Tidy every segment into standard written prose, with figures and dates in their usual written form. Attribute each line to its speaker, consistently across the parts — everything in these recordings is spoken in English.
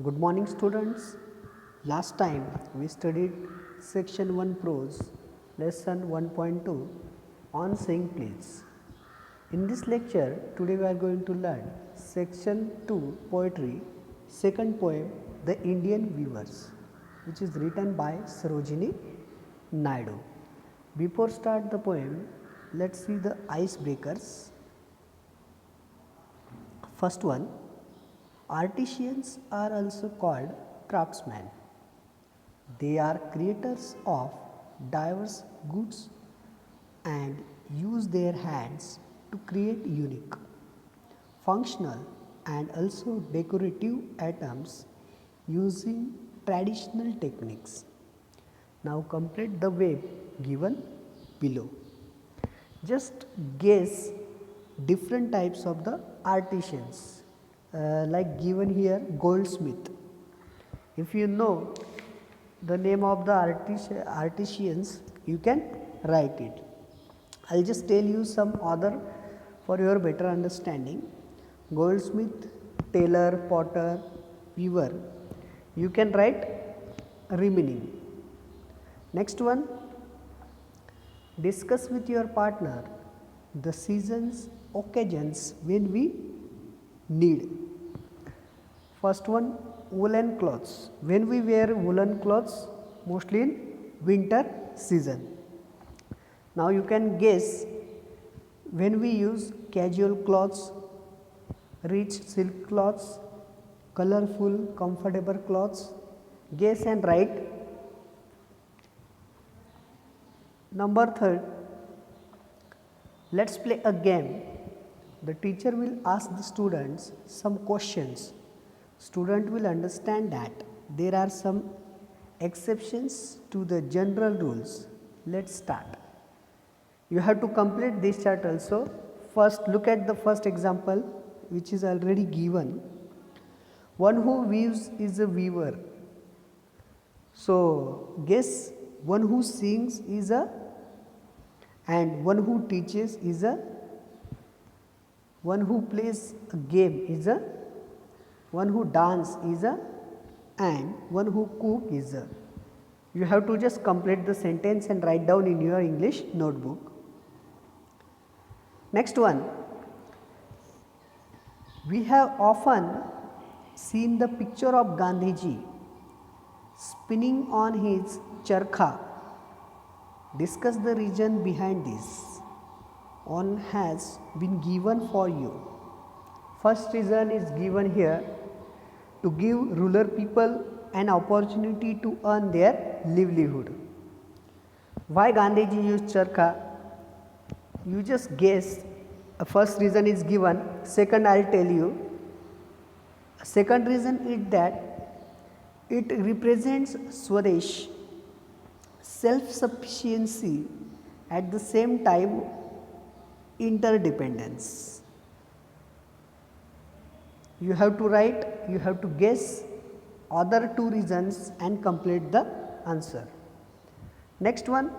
Speaker 1: Good morning, students. Last time we studied section 1 prose, lesson 1.2 on saying please. In this lecture, today we are going to learn section 2 poetry, second poem, The Indian Weavers, which is written by Sarojini Naidu. Before start the poem, let's see the icebreakers. First one, artisans are also called craftsmen. They are creators of diverse goods and use their hands to create unique, functional and also decorative items using traditional techniques. Now complete the web given below. Just guess different types of the artisans like given here goldsmith. If you know the name of the artisans, you can write it. I'll just tell you some other for your better understanding. Goldsmith, tailor, potter, weaver. You can write remaining. Next one, discuss with your partner the seasons, occasions when we need. First one, woolen clothes. When we wear woolen clothes, mostly in winter season. Now you can guess when we use casual clothes, rich silk clothes, colorful, comfortable clothes. Guess and write. Number third, let's play a game. The teacher will ask the students some questions. Student will understand that there are some exceptions to the general rules. Let's start. You have to complete this chart also. First, look at the first example which is already given. One who weaves is a weaver. So, guess one who sings is a, and one who teaches is a, one who plays a game is a, one who dances is a, and one who cook is a. You have to just complete the sentence and write down in your English notebook. Next one, we have often seen the picture of Gandhiji spinning on his charkha. Discuss the reason behind this. One has been given for you. First reason is given here, to give rural people an opportunity to earn their livelihood. Why Gandhiji used charkha? You just guess. First reason is given, second I will tell you. Second reason is that it represents Swadesh, self-sufficiency, at the same time interdependence. You have to write, you have to guess other two reasons and complete the answer. Next one,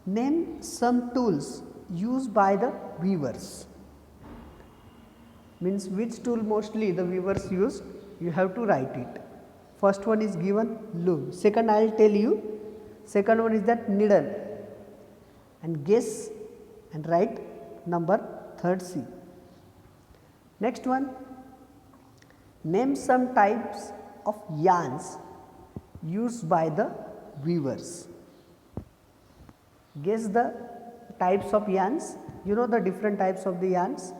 Speaker 1: name some tools used by the weavers. Means which tool mostly the weavers use, you have to write it. First one is given loom. Second I will tell you. Second one is that needle. And guess and write number third C. Next one, name some types of yarns used by the weavers. Guess the types of yarns. You know the different types of the yarns.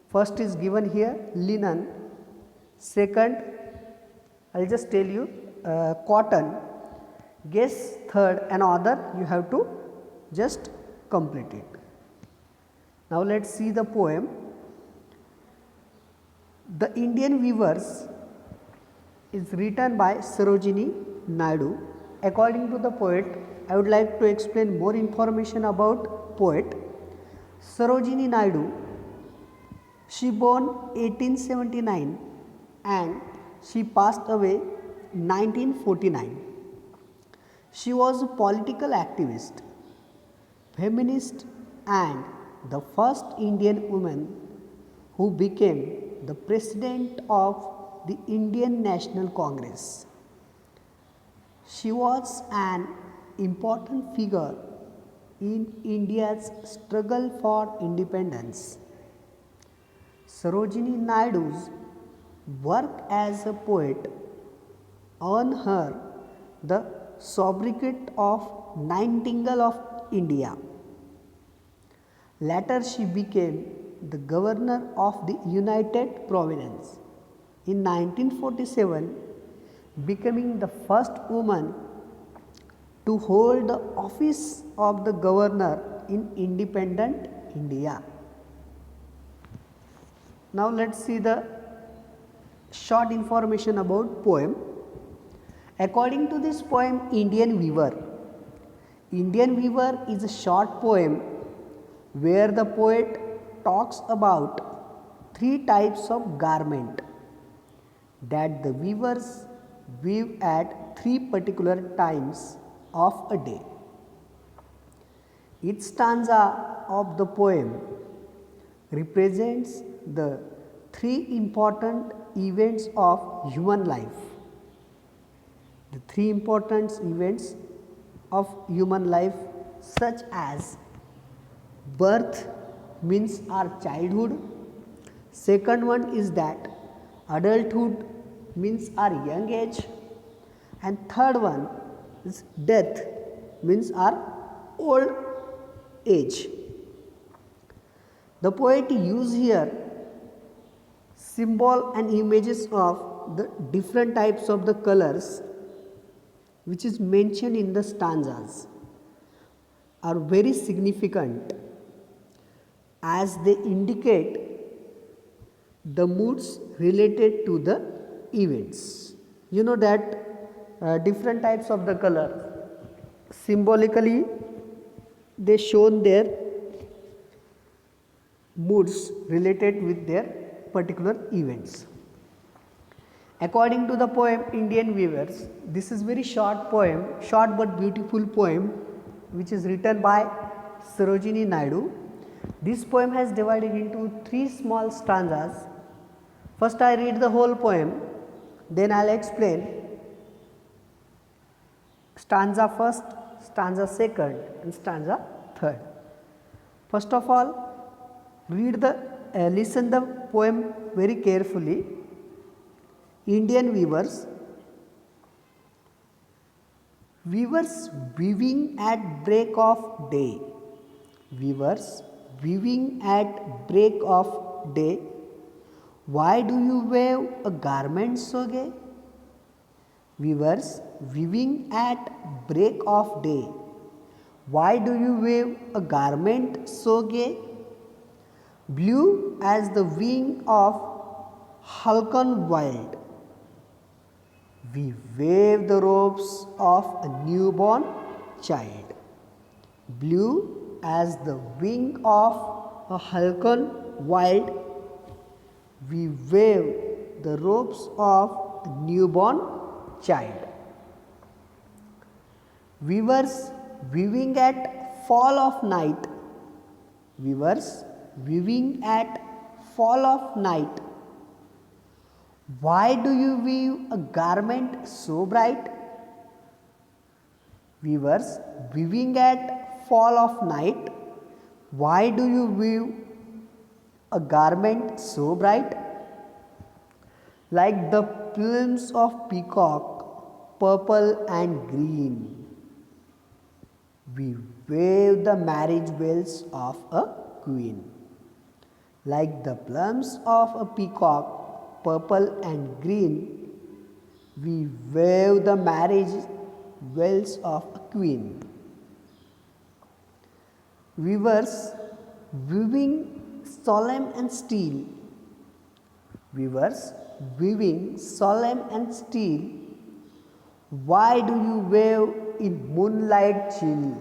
Speaker 1: First is given here linen. Second, I will just tell you cotton. Guess third and other, you have to just complete it. Now let us see the poem. The Indian Weavers is written by Sarojini Naidu. According to the poet, I would like to explain more information about poet. Sarojini Naidu, she born 1879 and she passed away 1949. She was a political activist, feminist and the first Indian woman who became the President of the Indian National Congress. She was an important figure in India's struggle for independence. Sarojini Naidu's work as a poet earned her the sobriquet of Nightingale of India. Later, she became the governor of the United Province in 1947, becoming the first woman to hold the office of the governor in independent India. Now let's see the short information about poem. According to this poem, Indian Weaver is a short poem where the poet talks about three types of garment that the weavers weave at three particular times of a day. Each stanza of the poem represents the three important events of human life. The three important events of human life, such as birth means our childhood, second one is that adulthood means our young age, and third one is death means our old age. The poet used here symbol and images of the different types of the colors which is mentioned in the stanzas are very significant as they indicate the moods related to the events. You know that different types of the color symbolically they shown their moods related with their particular events. According to the poem Indian Weavers, this is very short poem, short but beautiful poem which is written by Sarojini Naidu. This poem has divided into three small stanzas. First I read the whole poem, then I will explain stanza first, stanza second and stanza third. First of all, listen the poem very carefully. Indian weavers weaving at break of day, weavers weaving at break of day, why do you weave a garment so gay? Weavers weaving at break of day, why do you weave a garment so gay? Blue as the wing of Halcyon wild, we wave the robes of a newborn child. Blue as the wing of a halcyon wild, we wave the robes of a newborn child. Weavers weaving at fall of night, weavers weaving at fall of night, why do you weave a garment so bright? Weavers weaving at fall of night, why do you weave a garment so bright? Like the plumes of peacock, purple and green, we wave the marriage bells of a queen. Like the plumes of a peacock, purple and green, we wave the marriage bells of a queen. Weavers weaving solemn and still, weavers weaving solemn and still, why do you wave in moonlight chill?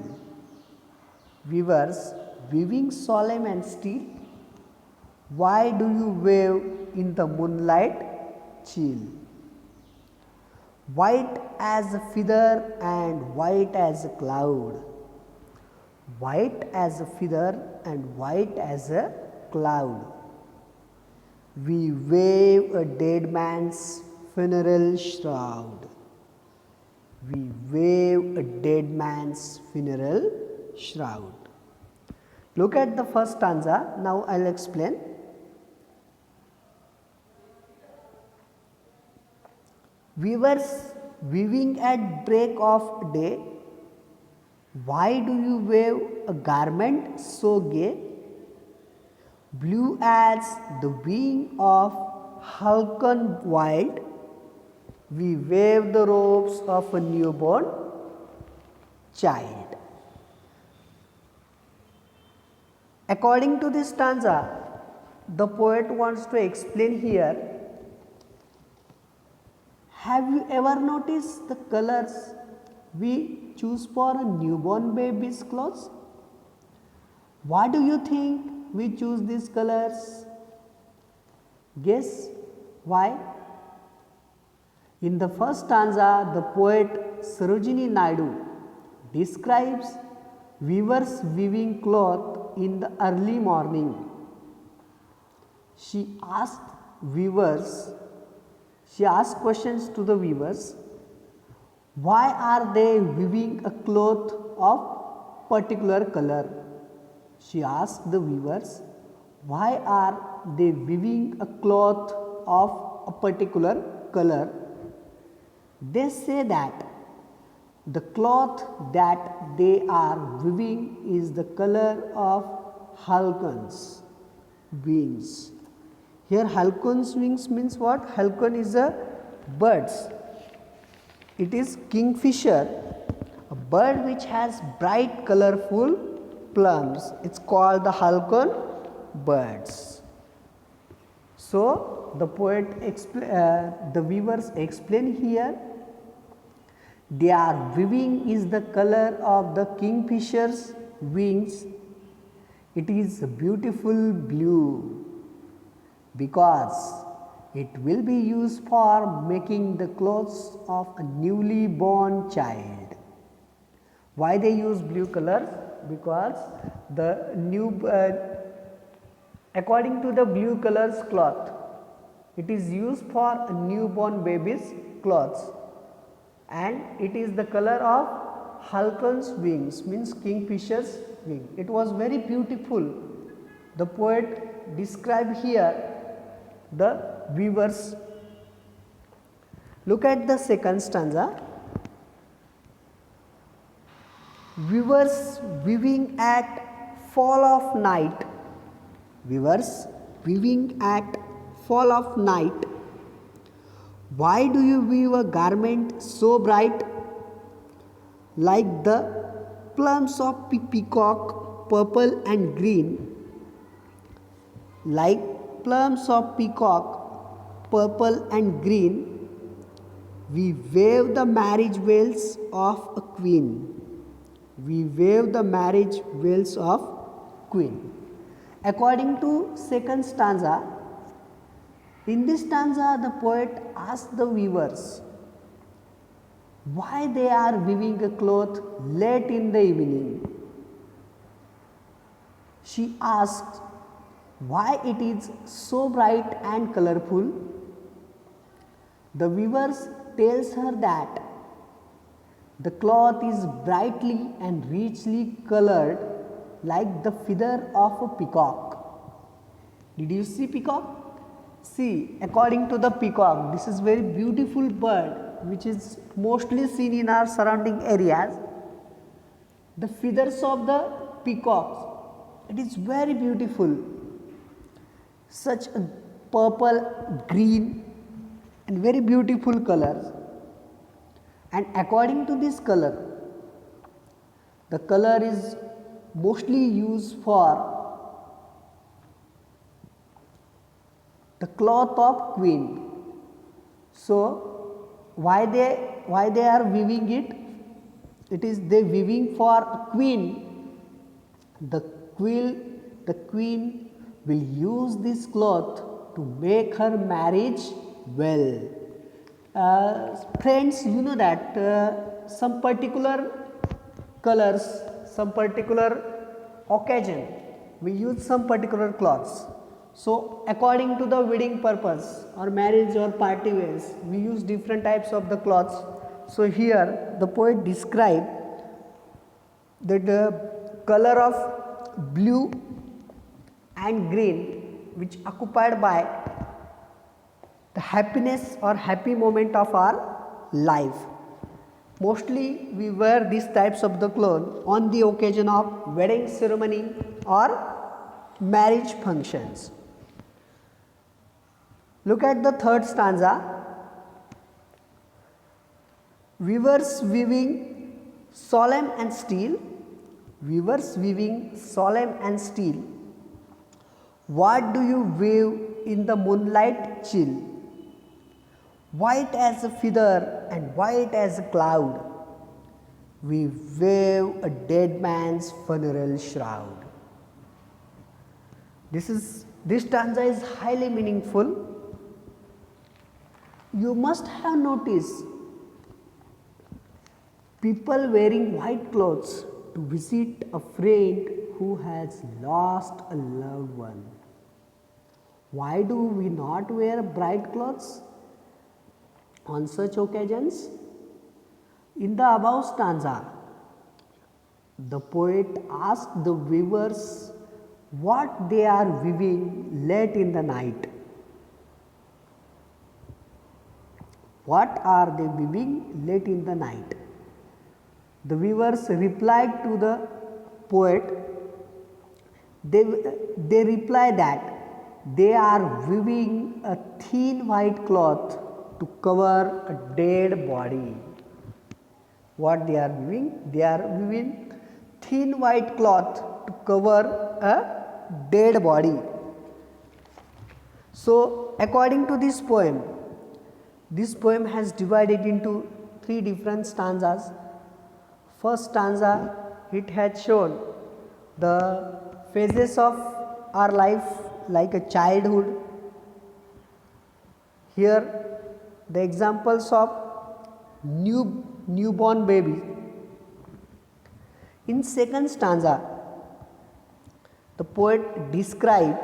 Speaker 1: Weavers weaving solemn and still, why do you wave in the moonlight chill? White as a feather and white as a cloud, white as a feather and white as a cloud, We wave a dead man's funeral shroud. We wave a dead man's funeral shroud. Look at the first stanza. Now I will explain. Weavers weaving at break of day, why do you wave a garment so gay? Blue as the wing of falcon wild, we wave the robes of a newborn child. According to this stanza, the poet wants to explain here, have you ever noticed the colors we choose for a newborn baby's clothes? Why do you think we choose these colors? Guess why? In the first stanza, the poet Sarojini Naidu describes weavers weaving cloth in the early morning. She asked questions to the weavers. Why are they weaving a cloth of particular color? She asked the weavers, why are they weaving a cloth of a particular color? They say that the cloth that they are weaving is the color of falcon's wings. Here falcon's wings means what? Falcon is a bird. It is kingfisher, a bird which has bright colorful plums. It's called the falcon birds. So the the weavers explain here, their weaving is the color of the kingfisher's wings. It is a beautiful blue because it will be used for making the clothes of a newly born child. Why they use blue color? Because the according to the blue color's cloth, it is used for a newborn baby's clothes, and it is the color of falcon's wings, means kingfisher's wing. It was very beautiful. The poet described here the weavers. Look at the second stanza. Weavers weaving at fall of night. Weavers weaving at fall of night. Why do you weave a garment so bright, like the plumes of peacock, purple and green? Like plumes of peacock, purple and green, we wave the marriage veils of a queen. We wave the marriage veils of queen. According to second stanza, in this stanza the poet asked the weavers why they are weaving a cloth late in the evening. She asked why it is so bright and colorful. The weavers tells her that the cloth is brightly and richly colored like the feather of a peacock. Did you see peacock? See, according to the peacock, this is very beautiful bird which is mostly seen in our surrounding areas. The feathers of the peacocks, it is very beautiful. Such a purple, green and very beautiful colors. And according to this color, the color is mostly used for the cloth of queen. So why they are weaving it? It is they weaving for a queen. The queen will use this cloth to make her marriage well. Friends, you know that some particular colors, some particular occasion, we use some particular cloths. So according to the wedding purpose or marriage or party wears, we use different types of the cloths. So here the poet describe that the color of blue and green which occupied by the happiness or happy moment of our life. Mostly we wear these types of the clothes on the occasion of wedding ceremony or marriage functions. Look at the third stanza. Weavers weaving solemn and still, weavers weaving solemn and still, what do you weave in the moonlight chill? White as a feather and white as a cloud, we weave a dead man's funeral shroud. This stanza is highly meaningful. You must have noticed people wearing white clothes to visit a friend who has lost a loved one. Why do we not wear bright clothes on such occasions? In the above stanza, the poet asked the weavers what they are weaving late in the night. What are they weaving late in the night? The weavers replied to the poet, they reply that they are weaving a thin white cloth to cover a dead body. What they are weaving? They are weaving thin white cloth to cover a dead body. So according to this poem has divided into three different stanzas. First stanza, it has shown the phases of our life like a childhood. Here the examples of newborn baby. In second stanza, the poet described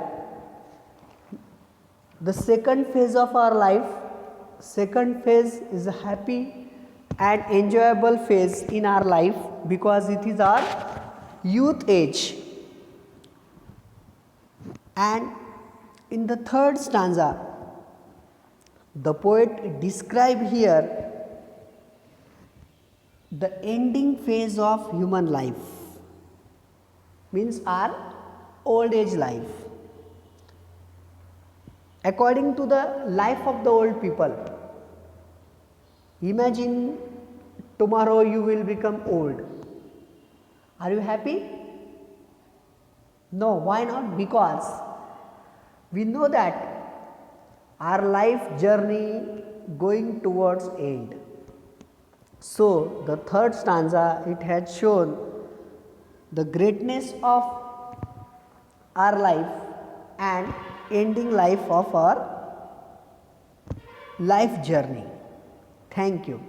Speaker 1: the second phase of our life. Second phase is a happy and enjoyable phase in our life because it is our youth age. And in the third stanza, the poet describes here the ending phase of human life, means our old age life. According to the life of the old people, imagine tomorrow you will become old. Are you happy? No, why not? Because we know that our life journey going towards end. So the third stanza, it had shown the greatness of our life and ending life of our life journey. Thank you.